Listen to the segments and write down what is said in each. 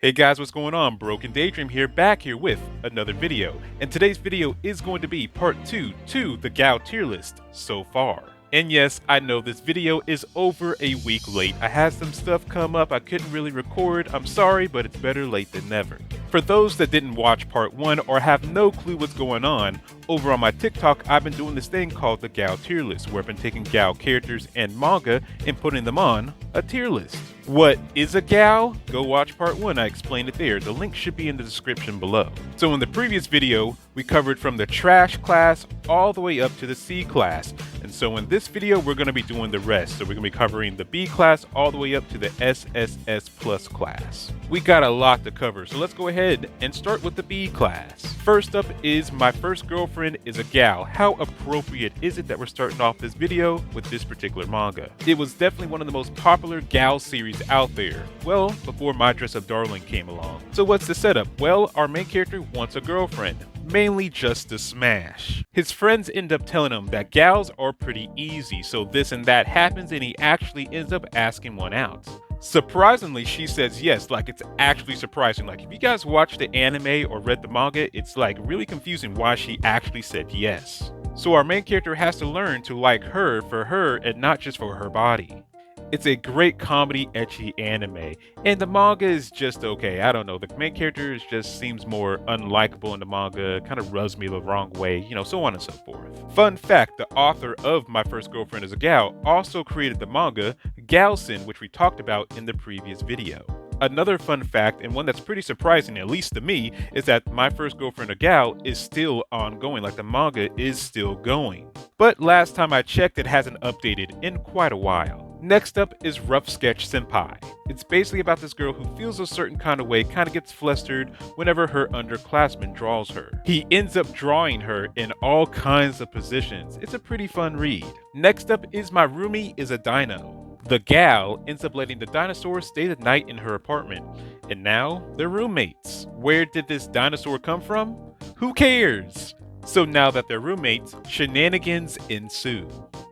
Hey guys, what's going on? Broken Daydream here, back here with another video. And today's video is going to be part 2 to the Gal tier list so far. And yes, I know this video is over a week late. I had some stuff come up I couldn't really record. I'm sorry, but it's better late than never. For those that didn't watch part 1 or have no clue what's going on, over on my TikTok, I've been doing this thing called the Gal tier list, where I've been taking Gal characters and manga and putting them on a tier list. What is a Gal? Go watch part 1, I explained it there. The link should be in the description below. So in the previous video, we covered from the trash class all the way up to the C class. And so in this video, we're going to be doing the rest. So we're going to be covering the B class all the way up to the SSS plus class. We got a lot to cover, so let's go ahead and start with the B class. First up is My First Girlfriend is a Gal. How appropriate is it that we're starting off this video with this particular manga? It was definitely one of the most popular Gal series out there, well, before My Dress Up Darling came along. So what's the setup? Well, our main character wants a girlfriend, mainly just to smash. His friends end up telling him that gals are pretty easy, so this and that happens and he actually ends up asking one out. Surprisingly, she says yes, like it's actually surprising. Like if you guys watched the anime or read the manga, it's like really confusing why she actually said yes. So our main character has to learn to like her for her and not just for her body. It's a great comedy, ecchi anime, and the manga is just okay. I don't know, the main character just seems more unlikable in the manga, kind of rubs me the wrong way, you know, so on and so forth. Fun fact, the author of My First Girlfriend is a Gal also created the manga Galsen, which we talked about in the previous video. Another fun fact, and one that's pretty surprising, at least to me, is that My First Girlfriend a Gal is still ongoing, like the manga is still going. But last time I checked, it hasn't updated in quite a while. Next up is Rough Sketch Senpai. It's basically about this girl who feels a certain kind of way, kind of gets flustered whenever her underclassman draws her. He ends up drawing her in all kinds of positions. It's a pretty fun read. Next up is My Roomie is a Dino. The gal ends up letting the dinosaur stay the night in her apartment, and now they're roommates. Where did this dinosaur come from? Who cares? So now that they're roommates, shenanigans ensue.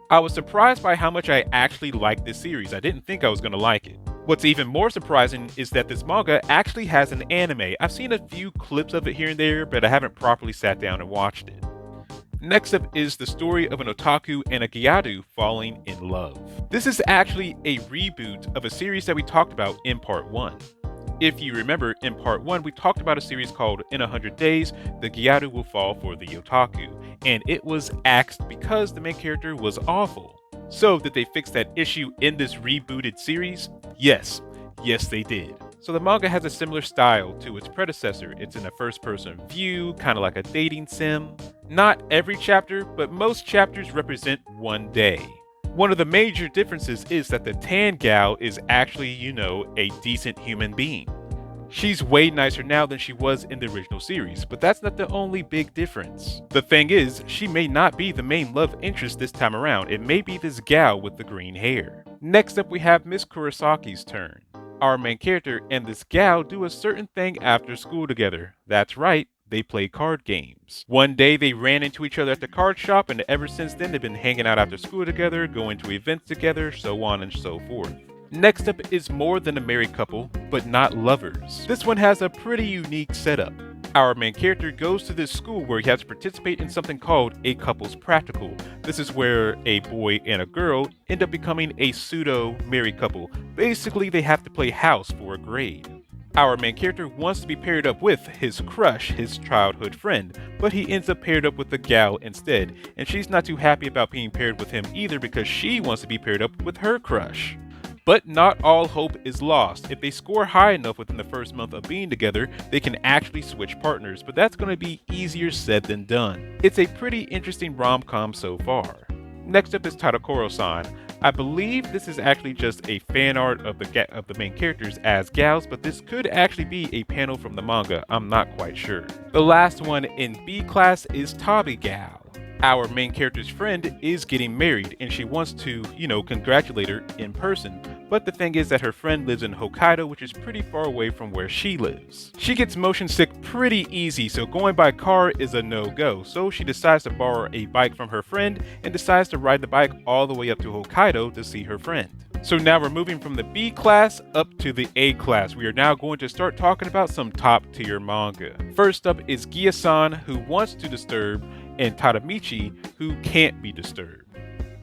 I was surprised by how much I actually liked this series. I didn't think I was going to like it. What's even more surprising is that this manga actually has an anime. I've seen a few clips of it here and there, but I haven't properly sat down and watched it. Next up is the story of an otaku and a Gyaru falling in love. This is actually a reboot of a series that we talked about in part 1. If you remember, in part 1 we talked about a series called In 100 Days, the Gyaru will fall for the otaku, and it was axed because the main character was awful. So did they fix that issue in this rebooted series? Yes they did. So the manga has a similar style to its predecessor. It's in a first-person view, kind of like a dating sim. Not every chapter, but most chapters represent one day. One of the major differences is that the tan gal is actually, you know, a decent human being. She's way nicer now than she was in the original series, but that's not the only big difference. The thing is, she may not be the main love interest this time around. It may be this gal with the green hair. Next up we have Miss Kurosaki's turn. Our main character and this gal do a certain thing after school together. That's right, they play card games. One day they ran into each other at the card shop, and ever since then they've been hanging out after school together, going to events together, so on and so forth. Next up is More Than a Married Couple, but Not Lovers. This one has a pretty unique setup. Our main character goes to this school where he has to participate in something called a couples practical. This is where a boy and a girl end up becoming a pseudo married couple. Basically, they have to play house for a grade. Our main character wants to be paired up with his crush, his childhood friend, but he ends up paired up with the gal instead, and she's not too happy about being paired with him either because she wants to be paired up with her crush. But not all hope is lost. If they score high enough within the first month of being together, they can actually switch partners, but that's going to be easier said than done. It's a pretty interesting rom-com so far. Next up is Tadokoro-san. I believe this is actually just a fan art of the main characters as gals, but this could actually be a panel from the manga. I'm not quite sure. The last one in B class is Tobu Gal. Our main character's friend is getting married and she wants to, you know, congratulate her in person. But the thing is that her friend lives in Hokkaido, which is pretty far away from where she lives. She gets motion sick pretty easy, so going by car is a no-go. So she decides to borrow a bike from her friend and decides to ride the bike all the way up to Hokkaido to see her friend. So now we're moving from the B class up to the A class. We are now going to start talking about some top tier manga. First up is Gyaru, who wants to disturb, and Tadamichi, who can't be disturbed.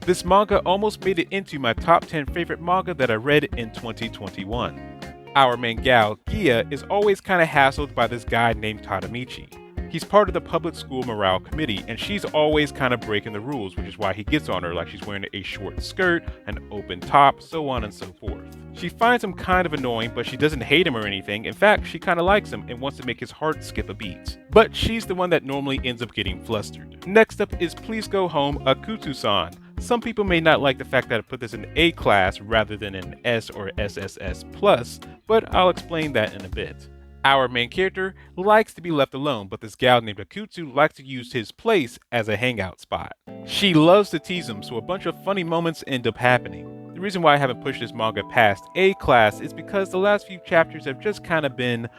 This manga almost made it into my top 10 favorite manga that I read in 2021. Our main gal, Gia, is always kind of hassled by this guy named Tadamichi. He's part of the public school morale committee, and she's always kind of breaking the rules, which is why he gets on her, like she's wearing a short skirt, an open top, so on and so forth. She finds him kind of annoying, but she doesn't hate him or anything. In fact, she kind of likes him and wants to make his heart skip a beat. But she's the one that normally ends up getting flustered. Next up is Please Go Home, Akutusan. Some people may not like the fact that I put this in A class rather than an S or SSS+, but I'll explain that in a bit. Our main character likes to be left alone, but this gal named Akutu likes to use his place as a hangout spot. She loves to tease him, so a bunch of funny moments end up happening. The reason why I haven't pushed this manga past A class is because the last few chapters have just kind of been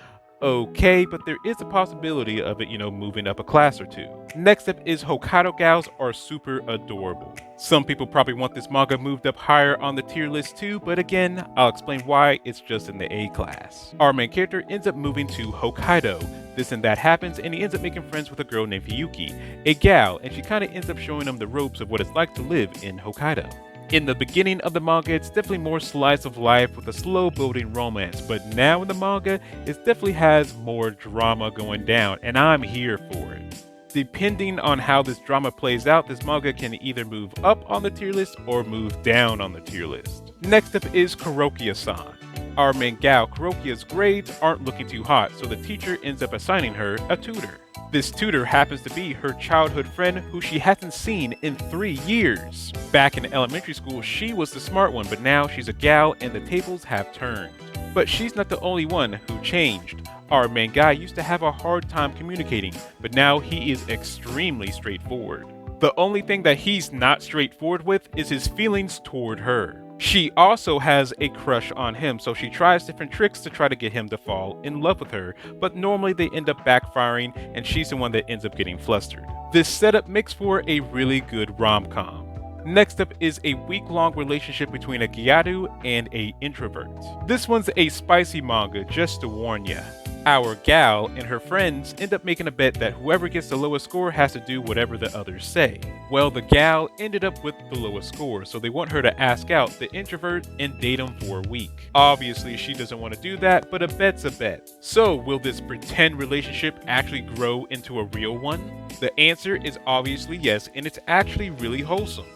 okay, but there is a possibility of it, moving up a class or two. Next up is Hokkaido gals are super adorable. Some people probably want this manga moved up higher on the tier list too, but again, I'll explain why it's just in the A class. Our main character ends up moving to Hokkaido. This and that happens, and he ends up making friends with a girl named Hiyuki, a gal, and she kind of ends up showing him the ropes of what it's like to live in Hokkaido. In the beginning of the manga, it's definitely more slice of life with a slow building romance, but now in the manga, it definitely has more drama going down, and I'm here for it. Depending on how this drama plays out, this manga can either move up on the tier list or move down on the tier list. Next up is Karoki Asan. Our main gal, Karoki's grades aren't looking too hot, so the teacher ends up assigning her a tutor. This tutor happens to be her childhood friend who she hasn't seen in 3 years. Back in elementary school, she was the smart one, but now she's a gal and the tables have turned. But she's not the only one who changed. Our main guy used to have a hard time communicating, but now he is extremely straightforward. The only thing that he's not straightforward with is his feelings toward her. She also has a crush on him, so she tries different tricks to try to get him to fall in love with her, but normally they end up backfiring and she's the one that ends up getting flustered. This setup makes for a really good rom-com. Next up is a week-long relationship between a Gyaru and an introvert. This one's a spicy manga, just to warn ya. Our gal and her friends end up making a bet that whoever gets the lowest score has to do whatever the others say. Well, the gal ended up with the lowest score, so they want her to ask out the introvert and date him for a week. Obviously, she doesn't want to do that, but a bet's a bet. So, will this pretend relationship actually grow into a real one? The answer is obviously yes, and it's actually really wholesome.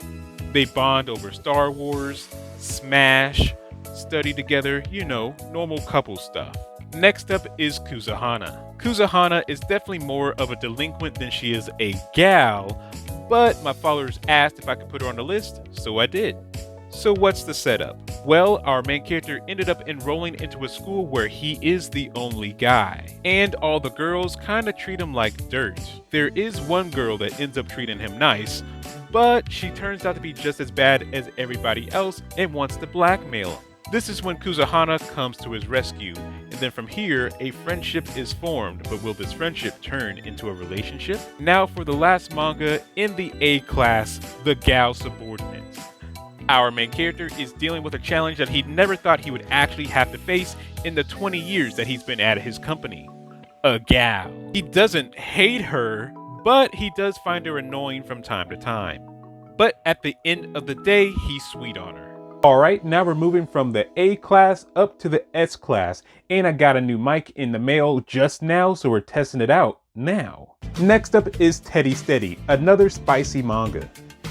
They bond over Star Wars, Smash, study together, normal couple stuff. Next up is Kusahana. Kusahana is definitely more of a delinquent than she is a gal, but my followers asked if I could put her on the list, so I did. So what's the setup? Well, our main character ended up enrolling into a school where he is the only guy, and all the girls kinda treat him like dirt. There is one girl that ends up treating him nice, but she turns out to be just as bad as everybody else and wants to blackmail him. This is when Kusahana comes to his rescue, and then from here, a friendship is formed, but will this friendship turn into a relationship? Now for the last manga in the A class, The Gal Subordinate. Our main character is dealing with a challenge that he never thought he would actually have to face in the 20 years that he's been at his company. A gal. He doesn't hate her, but he does find her annoying from time to time. But at the end of the day, he's sweet on her. Alright, now we're moving from the A class up to the S class, and I got a new mic in the mail just now, so we're testing it out now. Next up is Teddy Steady, another spicy manga.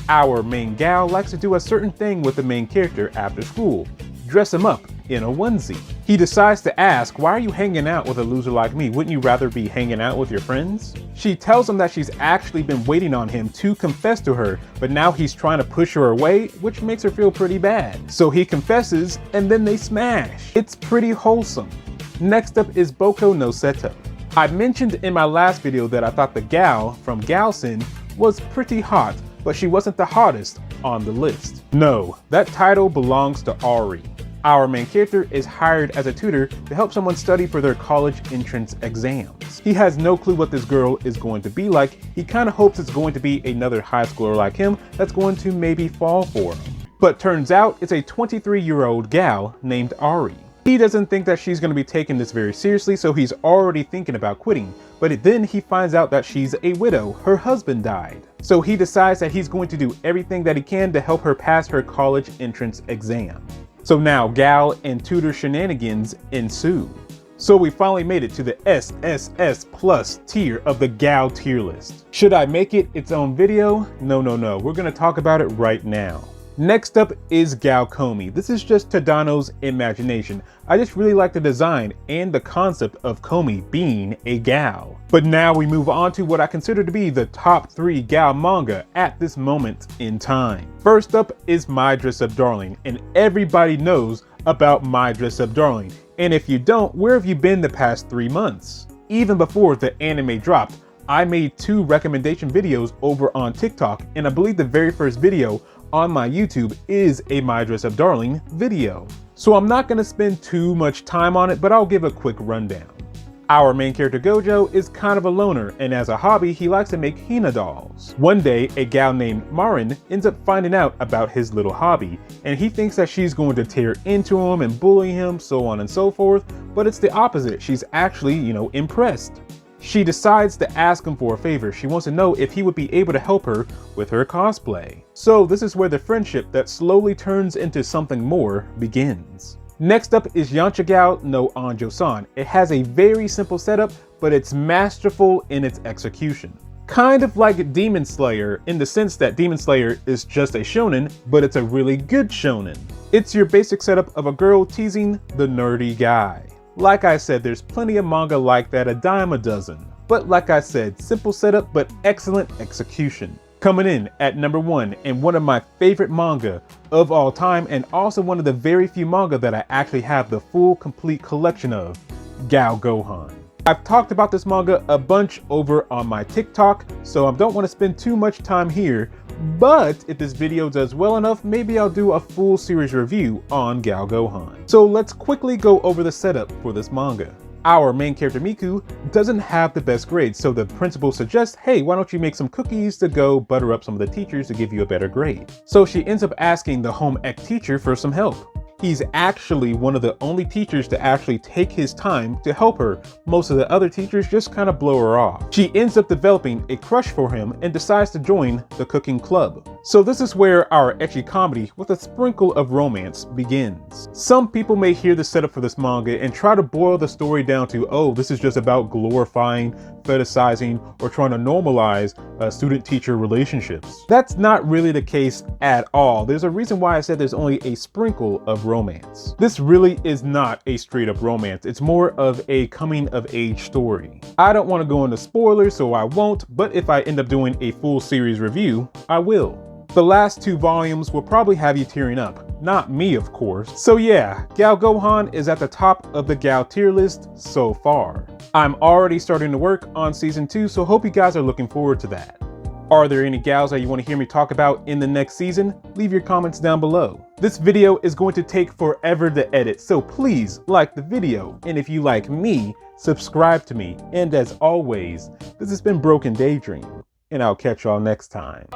Our main gal likes to do a certain thing with the main character after school. Dress him up in a onesie. He decides to ask, why are you hanging out with a loser like me? Wouldn't you rather be hanging out with your friends? She tells him that she's actually been waiting on him to confess to her, but now he's trying to push her away, which makes her feel pretty bad. So he confesses, and then they smash. It's pretty wholesome. Next up is Boko no Seto. I mentioned in my last video that I thought the gal from Galsen was pretty hot, but she wasn't the hottest on the list. No, that title belongs to Ari. Our main character is hired as a tutor to help someone study for their college entrance exams. He has no clue what this girl is going to be like. He kind of hopes it's going to be another high schooler like him that's going to maybe fall for him. But turns out it's a 23-year-old gal named Ari. He doesn't think that she's going to be taking this very seriously, so he's already thinking about quitting. But then he finds out that she's a widow. Her husband died. So he decides that he's going to do everything that he can to help her pass her college entrance exam. So now gal and tutor shenanigans ensue. So we finally made it to the SSS plus tier of the gal tier list. Should I make it its own video? No. We're going to talk about it right now. Next up is Gal Komi. This is just Tadano's imagination. I just really like the design and the concept of Komi being a gal. But now we move on to what I consider to be the top 3 gal manga at this moment in time. First up is My Dress Up Darling, and everybody knows about My Dress Up Darling. And if you don't, where have you been the past 3 months? Even before the anime dropped, I made 2 recommendation videos over on TikTok, and I believe the very first video on my YouTube is a My Dress Up Darling video. So I'm not gonna spend too much time on it, but I'll give a quick rundown. Our main character Gojo is kind of a loner, and as a hobby, he likes to make Hina dolls. One day, a gal named Marin ends up finding out about his little hobby, and he thinks that she's going to tear into him and bully him, so on and so forth, but it's the opposite. She's actually, impressed. She decides to ask him for a favor. She wants to know if he would be able to help her with her cosplay. So this is where the friendship that slowly turns into something more begins. Next up is Yanchagao no Anjo-san. It has a very simple setup, but it's masterful in its execution. Kind of like Demon Slayer in the sense that Demon Slayer is just a shonen, but it's a really good shonen. It's your basic setup of a girl teasing the nerdy guy. Like I said, there's plenty of manga like that, a dime a dozen. But like I said, simple setup, but excellent execution. Coming in at number 1, and one of my favorite manga of all time, and also one of the very few manga that I actually have the full complete collection of, Gal Gohan. I've talked about this manga a bunch over on my TikTok, so I don't want to spend too much time here, but if this video does well enough, maybe I'll do a full series review on Gal Gohan. So let's quickly go over the setup for this manga. Our main character Miku doesn't have the best grades, so the principal suggests, hey, why don't you make some cookies to go butter up some of the teachers to give you a better grade? So she ends up asking the home ec teacher for some help. He's actually one of the only teachers to actually take his time to help her. Most of the other teachers just kind of blow her off. She ends up developing a crush for him and decides to join the cooking club. So this is where our ecchi comedy with a sprinkle of romance begins. Some people may hear the setup for this manga and try to boil the story down to, oh, this is just about glorifying, fetishizing, or trying to normalize student-teacher relationships. That's not really the case at all. There's a reason why I said there's only a sprinkle of romance. This really is not a straight-up romance. It's more of a coming-of-age story. I don't want to go into spoilers, so I won't, but if I end up doing a full series review, I will. The last 2 volumes will probably have you tearing up. Not me, of course. So yeah, Gal Gohan is at the top of the Gal tier list so far. I'm already starting to work on season 2, so hope you guys are looking forward to that. Are there any gals that you want to hear me talk about in the next season? Leave your comments down below. This video is going to take forever to edit, so please like the video. And if you like me, subscribe to me. And as always, this has been Broken Daydream, and I'll catch y'all next time.